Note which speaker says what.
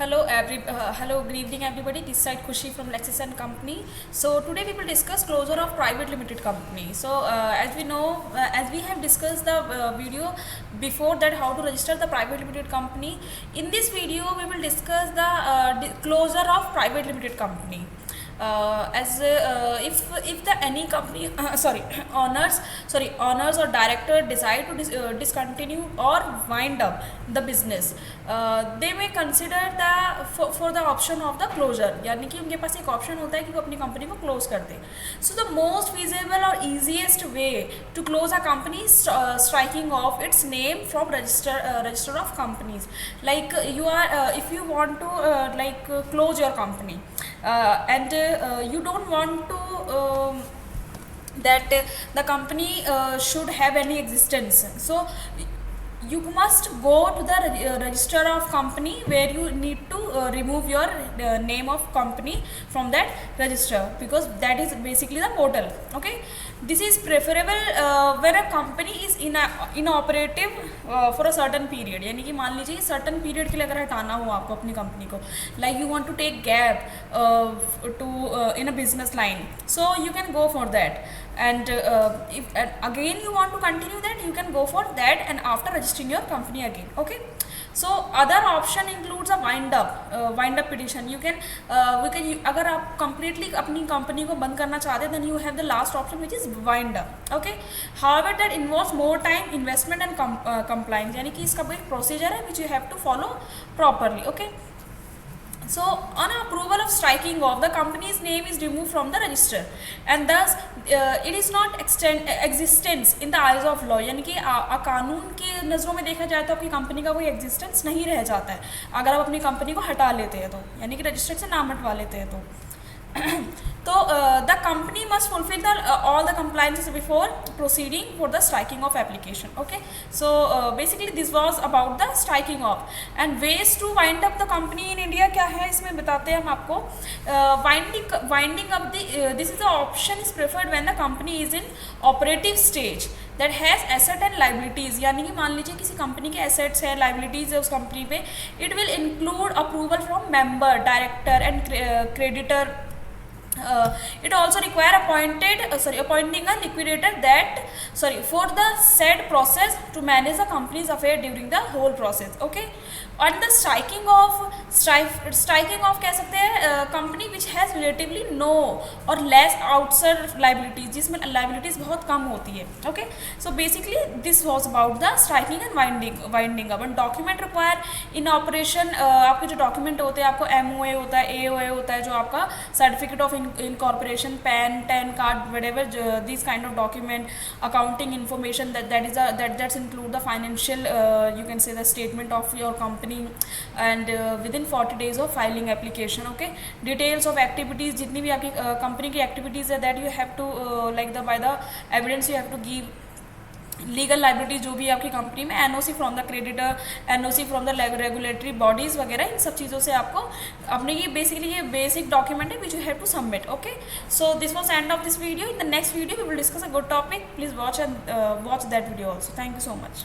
Speaker 1: Hello, good evening everybody. This side Khushi from Lexis and Company. So today we will discuss closure of private limited company. So as we know, as we have discussed the video before that how to register the private limited company. In this video we will discuss the closure of private limited company. If the any company owners or director decide to discontinue or wind up the business, they may consider the for the option of the closure, यानी कि उनके पास एक option होता है कि वो अपनी company को क्लोज कर दे. So the most feasible or easiest way to close a company is striking off its name from register of companies. Like you are if you want to close your company and you don't want to that the company should have any existence, so you must go to the register of company where you need to remove your name of company from that register, because that is basically the portal. Okay, this is preferable when a company is inoperative for a certain period. यानी कि मान लीजिए certain period के लिए अगर हटाना हो आपको अपनी कंपनी को, like you want to take gap to in a business line, so you can go for that. And if again you want to continue that, you can go for that and after registering your company again. Okay, so other option includes a wind up petition. You can अगर आप completely अपनी company को बंद करना चाहते हैं, then you have the last option which is wind up. Okay, however that involves more time, investment and compliance. यानी कि इसका एक procedure है which you have to follow properly. Okay, so on approval of striking off, the company's name is removed from the register and thus it is not existence in the eyes of law. यानी कि कानून के नज़रों में देखा जाए तो आपकी कंपनी का कोई एग्जिस्टेंस नहीं रह जाता है अगर आप अपनी कंपनी को हटा लेते हैं, तो यानी कि रजिस्टर से नाम हटवा लेते हैं तो तो the company must fulfill all the compliances before proceeding for the striking off application. Okay, so basically this was about the striking off and ways to wind up the company in India. क्या है इसमें बताते हैं हम आपको. Winding up this is the option is preferred when the company is in operative stage that has asset and liabilities. यानी कि मान लीजिए किसी कंपनी के assets है, liabilities है उस कंपनी पे, it will include approval from member, director and creditor. It also require appointing a liquidator for the said process to manage the company's affair during the whole process. Okay, and the striking off कह सकते हैं company which has relatively no or less outside liabilities, जिसमें liabilities बहुत कम होती है. Okay, so basically this was about the striking and winding up. And document require in operation, आपके जो document होते हैं, आपको MOA होता है, AOA होता है, जो आपका certificate of incorporation, PAN card, whatever these kind of document, accounting information that's include the financial you can say the statement of your company and within 40 days of filing application. Okay, details of activities, जितनी भी आपकी company की activities है, that you have to by the evidence you have to give. Legal liability जो भी आपकी company में, NOC from the creditor, NOC from the regulatory bodies वगैरह, इन सब चीज़ों से आपको अपने ये बेसिकली ये बेसिक डॉक्यूमेंट है which you have to submit. Okay, so this was end of this video. In the next video we will discuss a good topic. Please watch that video also. Thank you so much.